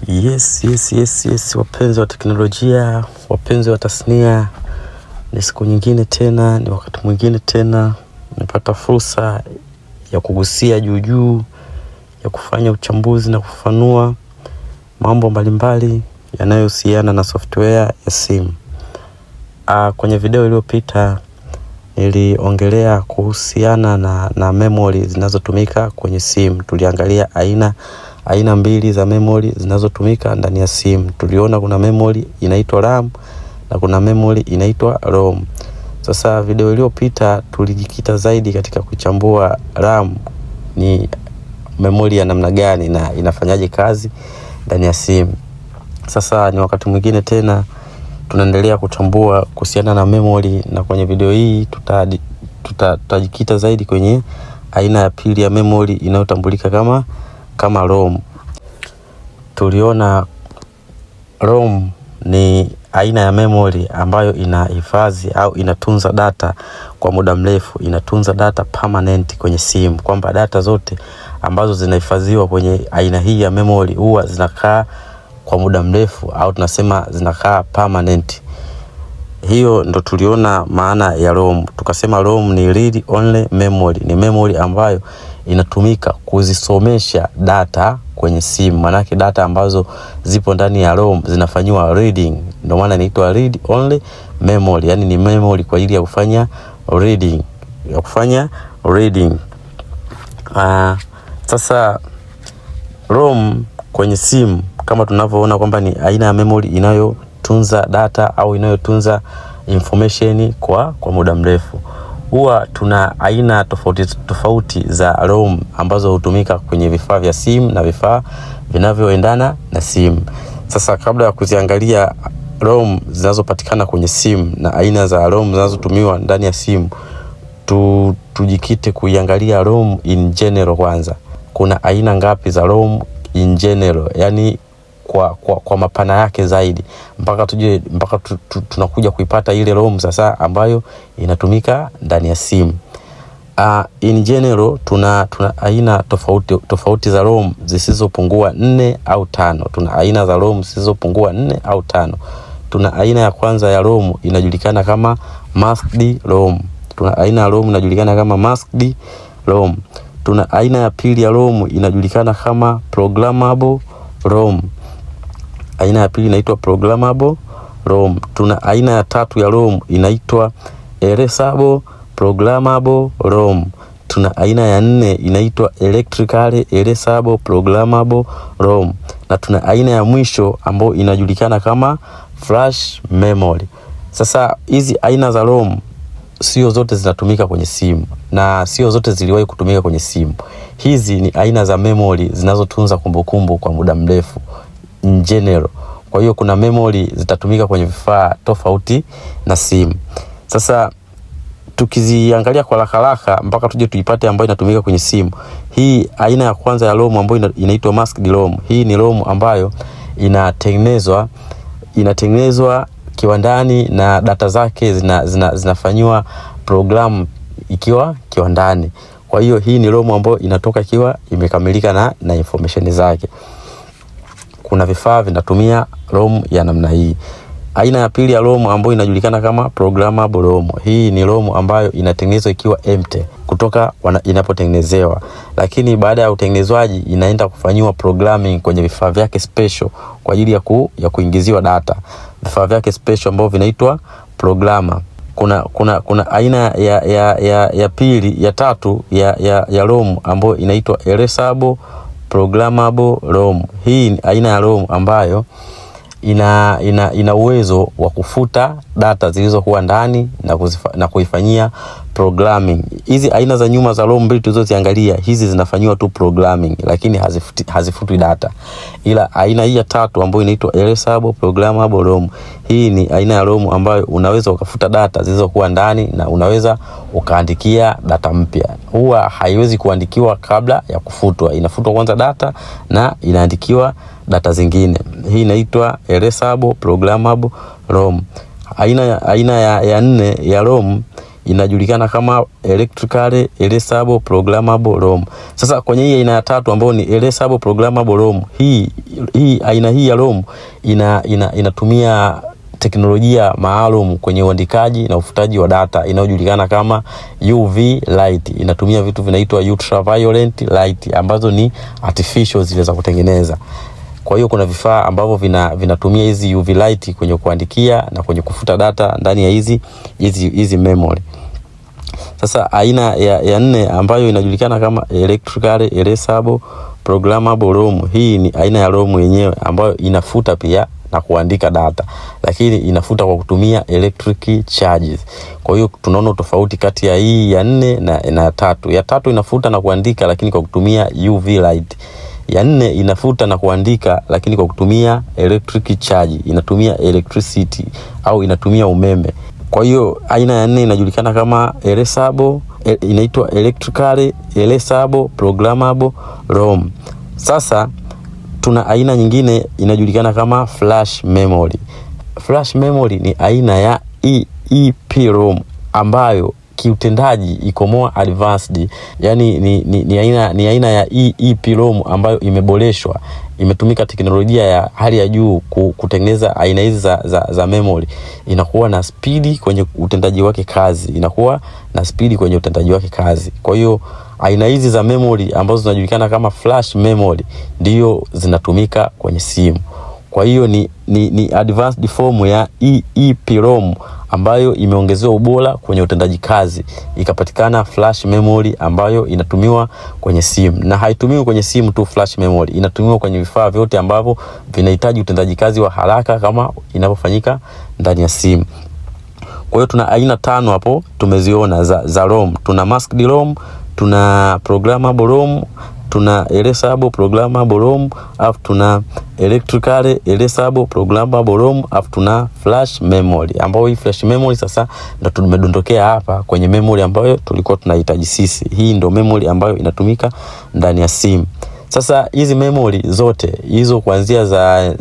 Yes, wapenzi wa teknolojia, wapenzi wa tasnia, ni siku nyingine tena, ni wakati mwingine tena, nimepata fursa ya kugusia juu ya kufanya uchambuzi na kufafanua mambo mbalimbali yanayohusiana na software ya simu. Kwenye video iliyopita niliongelea kuhusiana na memory zinazotumika kwenye simu. Tuliangalia aina mbili za memory zinazotumika ndani ya simu. Tuliona kuna memory inaitwa RAM na kuna memory inaitwa ROM. Sasa video iliyopita tulijikita zaidi katika kuchambua RAM ni memory ya namna gani na inafanyaje kazi ndani ya simu. Sasa ni wakati mwingine tena tunaendelea kuchambua kuhusiana na memory, na kwenye video hii tutajikita zaidi kwenye aina ya pili ya memory inayotambulika kama ROM. Tuliona ROM ni aina ya memory ambayo inahifadhi au inatunza data kwa muda mrefu, inatunza data permanent kwenye simu, kwamba data zote ambazo zinahifadhiwa kwenye aina hii ya memory huwa zinakaa kwa muda mrefu, au tunasema zinakaa permanent. Hiyo ndo tuliona maana ya ROM. Tukasema ROM ni read only memory, ni memory ambayo inatumika kuzisomesha data kwenye simu. Maanake data ambazo zipo ndani ya ROM zinafanywa reading, ndio maana inaitwa read only memory. Yani ni memory kwa ajili ya kufanya reading, sasa ROM kwenye simu kama tunavyoona kwamba ni aina ya memory inayotunza data au inayotunza information kwa muda mrefu. Huwa tuna aina tofauti za ROM ambazo hutumika kwenye vifaa vya simu na vifaa vinavyoendana na simu. Sasa kabla ya kuziangalia ROM zinazopatikana kwenye simu na aina za ROM zinazotumiwa ndani ya simu, tujikite kuiangalia ROM in general kwanza. Kuna aina ngapi za ROM in general, yani kwa mapana yake zaidi, mpaka tunakuja kuipata ile ROM sasa ambayo inatumika ndani ya simu. In general tuna aina tofauti za ROM zisizopungua 4 au 5. Tuna aina za ROM zisizopungua 4 au 5. Tuna aina ya kwanza ya ROM inajulikana kama masked ROM. Tuna aina ya ROM inajulikana kama masked ROM. Tuna aina ya pili ya ROM inajulikana kama programmable ROM. Aina ya pili inaitwa programmable ROM. Tuna aina ya tatu ya ROM inaitwa erasable programmable ROM. Tuna aina ya 4 inaitwa electrically erasable programmable ROM. Na tuna aina ya mwisho ambayo inajulikana kama flash memory. Sasa hizi aina za ROM sio zote zinatumika kwenye simu na sio zote ziliwahi kutumika kwenye simu. Hizi ni aina za memory zinazotunza kumbukumbu kwa muda mrefu in general. Kwa hiyo kuna memory zitatumika kwenye vifaa tofauti na simu. Sasa tukiziangalia kwa haraka mpaka tuje tuipate ambayo inatumika kwenye simu. Hii aina ya kwanza ya ROM ambayo inaitwa masked ROM. Hii ni ROM ambayo inatengenezwa kiwandani na data zake zinafanywa program ikiwa kiwandani. Kwa hiyo hii ni ROM ambayo inatoka ikiwa imekamilika na information zake. Kuna vifaa vinatumia ROM ya namna hii. Aina ya pili ya ROM ambayo inajulikana kama programmable ROM. Hii ni ROM ambayo inatengenezwa ikiwa empty kutoka inapotengenezewa, lakini baada ya utengenezwaji inaenda kufanywa programming kwenye vifaa vyake special kwa ajili ya kuingiziwa data. Vifaa vyake special ambavyo vinaitwa programmer. Kuna aina ya pili ya tatu ya ROM ambayo inaitwa erasable programmable ROM. Hii ni aina ya ROM ambayo ina uwezo wa kufuta data zilizokuwa ndani na kuifanyia programming. Hizi aina za nyuma za ROM mbili tulizoziangalia, hizi zinafanywa tu programming lakini hazifutwi data. Ila aina hii ya tatu ambayo inaitwa erasable programmable ROM, hii ni aina ya ROM ambayo unaweza ukafuta data zilizokuwa ndani na unaweza ukaandikia data mpya. Huwa haiwezi kuandikiwa kabla ya kufutwa. Inafutwa kwanza data na inaandikiwa data zingine. Hii inaitwa erasable programmable ROM. Aina ya 4 ya ROM inajulikana kama electrically erasable programmable ROM. Sasa kwenye hii aina ya tatu ambayo ni erasable programmable ROM, hii aina hii ya ROM inatumia teknolojia maalum kwenye uandikaji na ufutaji wa data inayojulikana kama UV light. Inatumia vitu vinaitwa ultraviolet light ambazo ni artificial zile za kutengeneza. Kwa hiyo kuna vifaa ambavyo vinatumia hizi UV light kwenye kuandikia na kwenye kufuta data ndani ya hizi memory. Sasa aina ya nne ambayo inajulikana kama electrically erasable programmable ROM, hii ni aina ya ROM yenyewe ambayo inafuta pia na kuandika data, lakini inafuta kwa kutumia electric charges. Kwa hiyo tunaona tofauti kati ya hii ya 4 na ya 3. Ya 3 inafuta na kuandika lakini kwa kutumia UV light. Ya 4 inafuta na kuandika lakini kwa kutumia electric charge, inatumia electricity au inatumia umeme. Kwa hiyo aina ya 4 inajulikana kama erasable, inaitwa electrically erasable programmable ROM. Sasa tuna aina nyingine inajulikana kama flash memory. Flash memory ni aina ya EEPROM ambayo kiutendaji iko more advanced. Yani ni aina ya EEPROM ambayo imeboreshwa, imetumika teknolojia ya hali ya juu kutengeneza aina hizi za memory. Inakuwa na speed kwenye utendaji wake kazi. Kwa hiyo aina hizi za memory ambazo zinajulikana kama flash memory ndio zinatumika kwenye simu. Kwa hiyo ni advanced form ya EEPROM ambayo imeongezewa ubora kwenye utendaji kazi, ikapatikana flash memory ambayo inatumiwa kwenye simu. Na haitumiwi kwenye simu tu flash memory, inatumiwa kwenye vifaa vyote ambavyo vinahitaji utendaji kazi wa haraka kama inavyofanyika ndani ya simu. Kwa hiyo tuna aina 5 hapo tumeziona za ROM. Tuna masked ROM, tuna programmable ROM, tuna erasable programmable ROM, afu tuna electrically erasable programmable ROM, afu tuna flash memory. Ambayo hii flash memory sasa ndo tumedondokea hapa kwenye memory ambayo tulikuwa tunahitaji sisi. Hii ndo memory ambayo inatumika ndani ya simu. Sasa hizi memory zote hizo kuanzia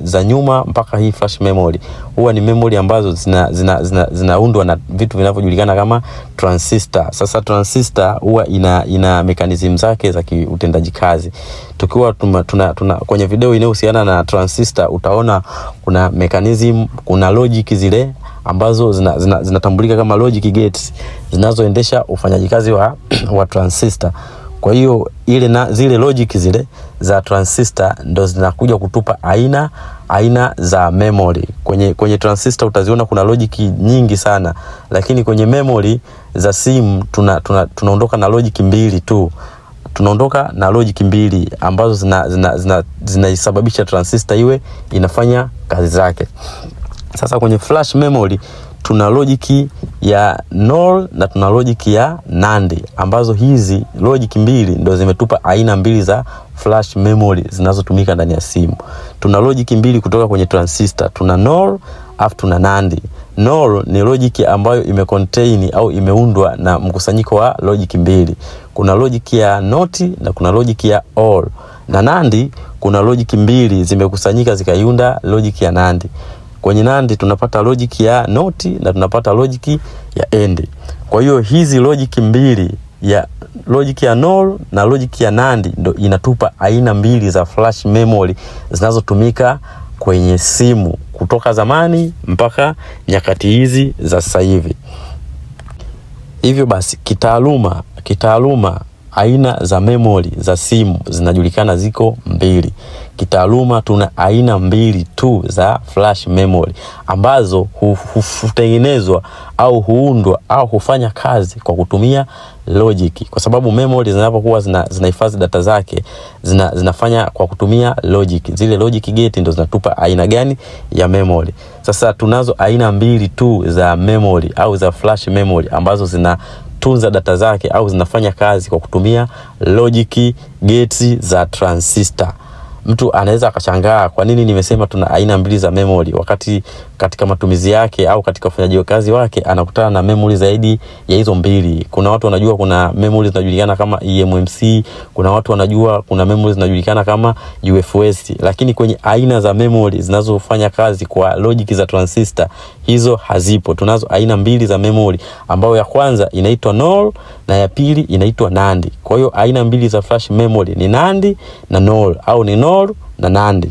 za nyuma mpaka hii flash memory huwa ni memory ambazo zinaundwa na vitu vinavyojulikana kama transistor. Sasa transistor huwa ina mechanism zake za utendaji kazi. Tukiwa tuna kwenye video inayohusiana na transistor utaona kuna mechanism, kuna logic zile ambazo zinatambulika kama logic gates zinazoendesha ufanyaji kazi wa transistor. Kwa hiyo zile logic zile za transistor ndo zinakuja kutupa aina za memory. Kwenye transistor utaziona kuna logic nyingi sana, lakini kwenye memory za simu tunaondoka na logic 2 tu. Tunaondoka na logic 2 ambazo zinaisababisha transistor iwe inafanya kazi zake. Sasa kwenye flash memory tuna logic ya NOR na tuna logic ya NAND, ambazo hizi logic 2 ndo zimetupa aina 2 za flash memory zinazotumika ndani ya simu. Tuna logic 2 kutoka kwenye transistor, tuna NOR afu tuna NAND. NOR ni logic ambayo imecontain au imeundwa na mkusanyiko wa logic 2. Kuna logic ya NOT na kuna logic ya OR. Na NAND kuna logic 2 zimekusanyika zikaiunda logic ya NAND. Kwenye NAND tunapata logic ya NOT na tunapata logic ya AND. Kwa hiyo hizi logic 2 ya logic ya NOR na logic ya NAND ndo inatupa aina 2 za flash memory zinazotumika kwenye simu kutoka zamani mpaka nyakati hizi za sasa hivi. Hivyo basi kitaaluma aina za memory za simu zinajulikana ziko 2. Kitaaluma tuna aina 2 tu za flash memory ambazo hutengenezwa au huundwa au hufanya kazi kwa kutumia logic. Kwa sababu memory zinapokuwa zinahifadhi data zake zinafanya kwa kutumia logic. Zile logic gate ndo zinatupa aina gani ya memory. Sasa tunazo aina 2 tu za memory au za flash memory ambazo zinatunza data zake au zinafanya kazi kwa kutumia logic gates za transistor. mtu anaweza akashangaa kwa nini nimesema tuna aina mbili za memory, wakati katika matumizi yake au katika ufanyaji kazi wake anakutana na memory zaidi ya hizo mbili. Kuna watu wanajua kuna memory zinajulikana kama eMMC, kuna watu wanajua kuna memory zinajulikana kama UFS, lakini kwenye aina za memory zinazofanya kazi kwa logic za transistor, hizo hazipo. Tunazo aina mbili za memory, ambayo ya kwanza inaitwa NOR na ya pili inaitwa NAND. Kwa hiyo aina mbili za flash memory ni NAND na NOR, au ni NOR na NAND.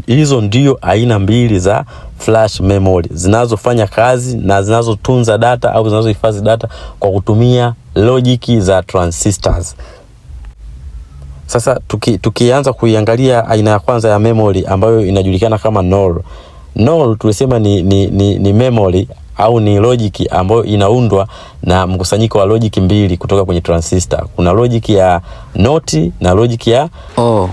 Hizo ndio aina mbili za flash memory zinazofanya kazi na zinazotunza data au zinazohifadhi data kwa kutumia logic za transistors. Sasa tukianza kuiangalia aina ya kwanza ya memory ambayo inajulikana kama NOR. NOR tulisema ni memory au ni logic ambayo inaundwa na mkusanyiko wa logic mbili kutoka kwenye transistor. Kuna logic ya NOT na logic ya OR.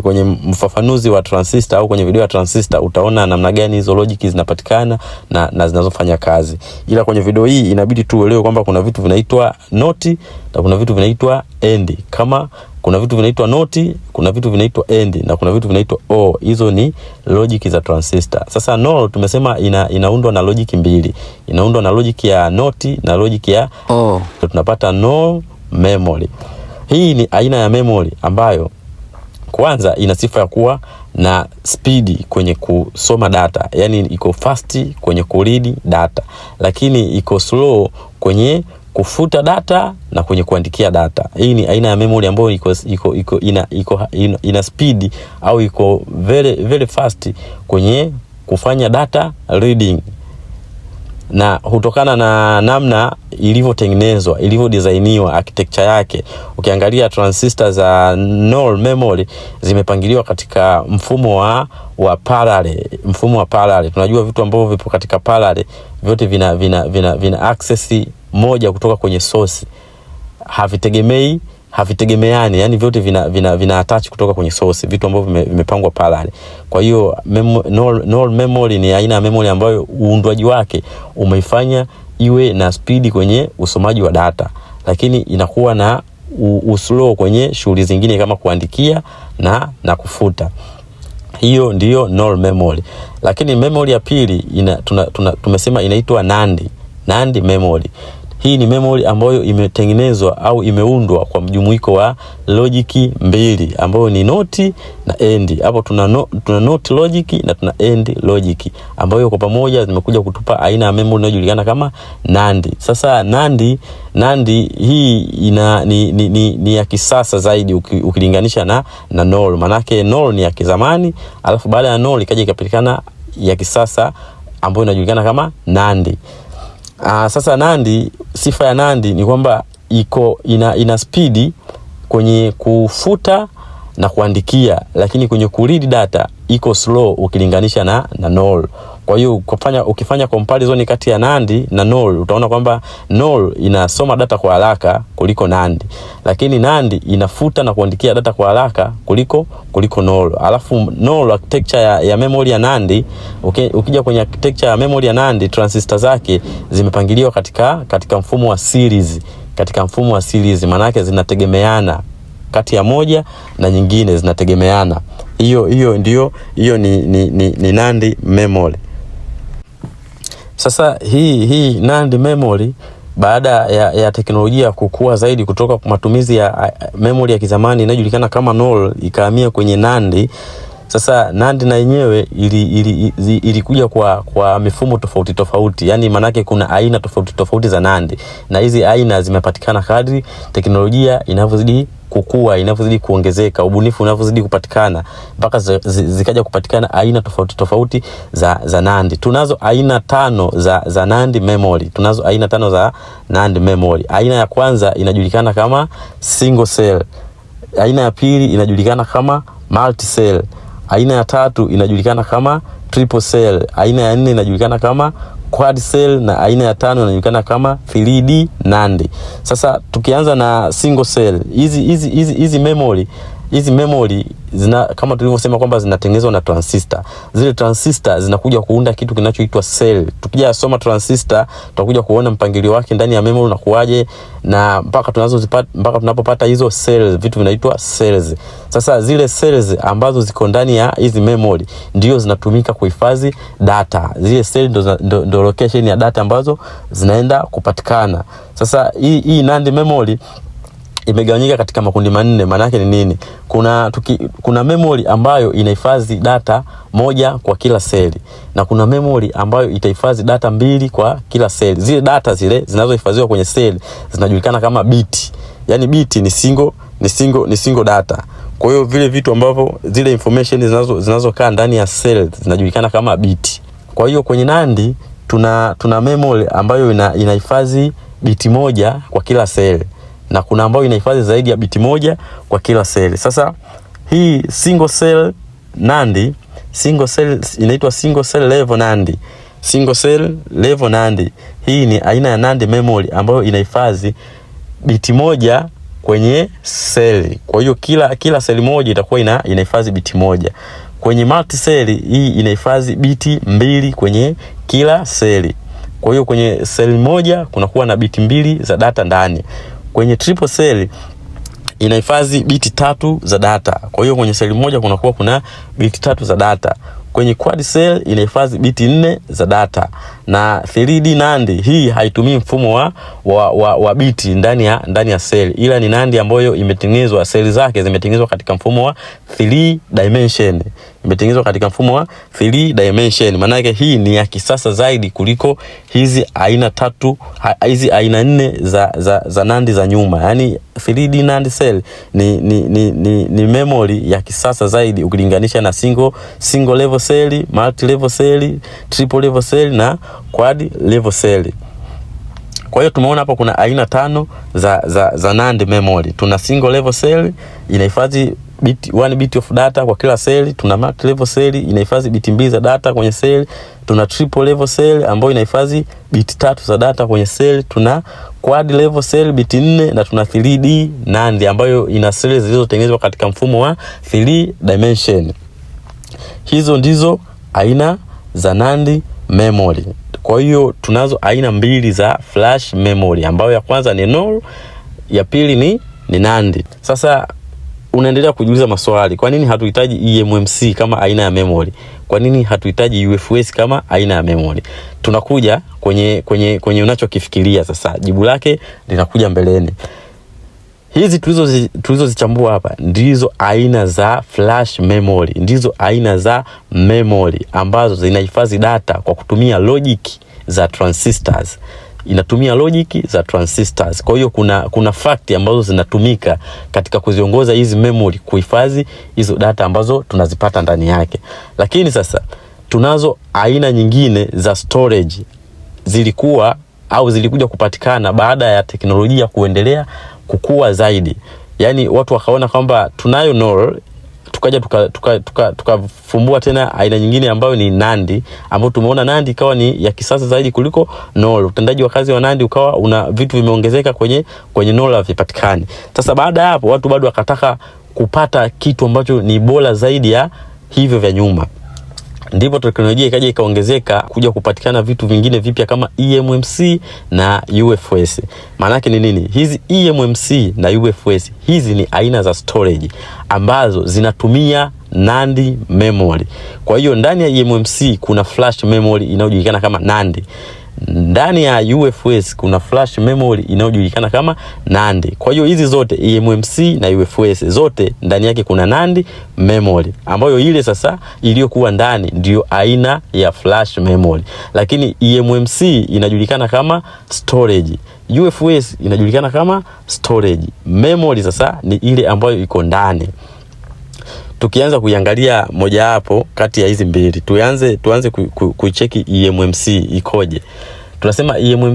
Kwenye mfafanuzi wa transistor au kwenye video ya transistor utaona namna gani hizo logic zinapatikana na zinazofanya kazi. Ila kwenye video hii inabidi tu uelewe kwamba kuna vitu vinaitwa NOT na kuna vitu vinaitwa AND. Kama kuna vitu vinaitwa NOT, kuna vitu vinaitwa AND na kuna vitu vinaitwa OR. Hizo ni logic za transistor. Sasa NOR tumesema inaundwa na logic mbili. Inaundwa na logic ya NOT na logic ya OR. Tunapata NOR memory. Hii ni aina ya memory ambayo kwanza ina sifa ya kuwa na speed kwenye kusoma data, yani iko fast kwenye kuread data, lakini iko slow kwenye kufuta data na kwenye kuandikia data. Hii ni aina ya memory ambayo ina speed au iko very fast kwenye kufanya data reading, na hutokana na namna ilivyotengenezwa, ilivyodesigniwa, architecture yake. Ukiangalia transistor za NOR memory zimepangiliwa katika mfumo wa parallel. Mfumo wa parallel, tunajua vitu ambavyo vipo katika parallel vyote vina access moja kutoka kwenye source, havitegemeani, yani vyote vina attach kutoka kwenye source, vitu ambavyo vimepangwa parallel. Kwa hiyo NOR memory ni aina ya memory ambayo uundwaji wake umeifanya iwe na speed kwenye usomaji wa data, lakini inakuwa na uslow kwenye shughuli zingine kama kuandikia na kufuta. Hiyo ndiyo NOR memory. Lakini memory ya pili tumesema inaitwa NAND memory. Hii ni memory ambayo imetengenezwa au imeundwa kwa mjumuiko wa logic mbili ambayo ni NOT na AND. Hapo tuna NOT logic na tuna AND logic, ambayo kwa pamoja zimekuja kutupa aina ya memory inayojulikana kama NAND. Sasa NAND hii ni ya kisasa zaidi ukilinganisha na NOR. Manake NOR ni ya kizamani, alafu baada ya NOR ikaja ikapatikana ya kisasa ambayo inajulikana kama NAND. Sasa NAND, sifa ya NAND ni kwamba ina speed kwenye kufuta na kuandikia, lakini kwenye kuread data iko slow ukilinganisha na NOR. Kwa hiyo ukifanya comparison kati ya NAND na NOR utaona kwamba NOR inasoma data kwa haraka kuliko NAND, lakini NAND inafuta na kuandikia data kwa haraka kuliko NOR. Alafu NOR architecture ya memory ya NAND, ukija kwenye architecture ya memory ya NAND, transistor zake zimepangiliwa katika mfumo wa series. Katika mfumo wa series maana yake zinategemeana, kati ya moja na nyingine zinategemeana. Hiyo ni NAND memory. Sasa hii NAND memory baada ya teknolojia kukua zaidi kutoka kwa matumizi ya memory ya kizamani inayojulikana kama NOR ikahamia kwenye NAND. Sasa NAND na yenyewe ilikuja kwa mifumo tofauti. Yani manake kuna aina tofauti za NAND, na hizi aina zimepatikana kadri teknolojia inavyozidi kukua, inavyozidi kuongezeka, ubunifu unavyozidi kupatikana, mpaka zikaja kupatikana aina tofauti za NAND. Tunazo aina 5 za NAND memory. Aina ya kwanza inajulikana kama single cell. Aina ya pili inajulikana kama multi cell. Aina ya tatu inajulikana kama triple cell. Aina ya 4 inajulikana kama quad cell, na aina ya 5 inajulikana kama 3D NAND. Sasa tukianza na single cell, hizi memory hizi memory kama tulivyosema kwamba zinatengenezwa na transistor. Zile transistor zinakuja kuunda kitu kinachoitwa cell. Tukija soma transistor tutakuja kuona mpangilio wake ndani ya memory unakuaje, na mpaka tunapopata hizo cells, vitu vinaitwa cells. Sasa zile cells ambazo ziko ndani ya hizi memory ndio zinatumika kuhifadhi data. Zile cells ndo location ya data ambazo zinaenda kupatikana. Sasa hii NAND memory imegawanyika katika makundi manne. Maana yake ni nini? Kuna memory ambayo inahifadhi data moja kwa kila seli, na kuna memory ambayo itahifadhi data mbili kwa kila seli. Zile data zile zinazohifadhiwa kwenye seli zinajulikana kama bit. Yani bit ni single data. Kwa hiyo vile vitu ambavyo zile information zinazokaa ndani ya cell zinajulikana kama bit. Kwa hiyo kwenye NAND tuna memory ambayo inahifadhi biti moja kwa kila seli, na kuna ambayo inahifadhi zaidi ya biti moja kwa kila seli. Sasa hii single cell NAND, inaitwa single cell level NAND. Single cell level NAND. Hii ni aina ya NAND memory ambayo inahifadhi biti moja kwenye seli. Kwa hiyo kila seli moja itakuwa inahifadhi biti moja. Kwenye multi cell hii inahifadhi biti mbili kwenye kila seli. Kwa hiyo kwenye seli moja kunakuwa na biti mbili za data ndani. Kwenye triple cell inahifadhi biti 3 za data. Kwa hiyo kwenye seli moja kunakuwa kuna biti 3 za data. Kwenye quad cell inahifadhi biti 4 za data. Na 3D NAND hii haitumii mfumo wa biti ndani ya cell, ila ni NAND ambayo imetengenezwa, seli zake zimetengenezwa katika mfumo wa 3 dimension. Imetengenezwa katika mfumo wa 3 dimension. Maana yake hii ni ya kisasa zaidi kuliko hizi aina 4 za NAND za nyuma. Yani 3D NAND cell ni memory ya kisasa zaidi ukilinganisha na single level cell, multi level cell, triple level cell na quad level cell. Kwa hiyo tumeona hapo kuna aina 5 za NAND memory. Tuna single level cell inahifadhi one bit of data kwa kila cell. Tuna multi level cell inahifadhi biti 2 za data kwenye cell. Tuna triple level cell ambayo inahifadhi biti 3 za data kwenye cell. Tuna quad level cell biti 4, na tuna 3D NAND ambayo ina cells zilizotengenezwa katika mfumo wa 3 dimension. Hizo ndizo aina za NAND memory. Kwa hiyo tunazo aina mbili za flash memory, ambayo ya kwanza ni NOR, ya pili ni NAND. Sasa unaendelea kujiuliza maswali, kwa nini hatuhitaji eMMC kama aina ya memory? Kwa nini hatuhitaji UFS kama aina ya memory? Tunakuja kwenye unachokifikiria sasa. Jibu lake linakuja mbeleni. Hizi tulizozichambua hapa ndizo aina za flash memory, ndizo aina za memory ambazo zinahifadhi data kwa kutumia logic za transistors. Inatumia logic za transistors. Kwa hiyo kuna fact ambazo zinatumika katika kuziongoza hizi memory kuhifadhi hizo data ambazo tunazipata ndani yake. Lakini sasa tunazo aina nyingine za storage zilikuja kupatikana baada ya teknolojia kuendelea kukua zaidi. Yani watu wakaona kwamba tunayo NOR, tukaja tukafumbua tena aina nyingine ambayo ni NAND, ambayo tumeona NAND ikawa ni ya kisasa zaidi kuliko NOR. Utendaji wa kazi wa NAND ukawa una vitu vimeongezeka kwenye NOR havipatikani. Sasa baada ya hapo watu bado wakataka kupata kitu ambacho ni bora zaidi ya hivyo vya nyuma. Ndipo teknolojia ikaja ikaongezeka kuja kupatikana vitu vingine vipya kama eMMC na UFS. Maana yake ni nini? Hizi eMMC na UFS, hizi ni aina za storage ambazo zinatumia NAND memory. Kwa hiyo ndani ya eMMC kuna flash memory inayojulikana kama NAND. Ndani ya UFS kuna flash memory inayojulikana kama NAND. Kwa hiyo hizi zote eMMC na UFS zote ndani yake kuna NAND memory, ambayo ile sasa iliyokuwa ndani ndio aina ya flash memory. Lakini eMMC inajulikana kama storage, UFS inajulikana kama storage. Memory sasa ni ile ambayo iko ndani. Tukianza kuiangalia moja hapo kati ya hizi mbili, tuanze kucheki eMMC ikoje. Tunasema eMMC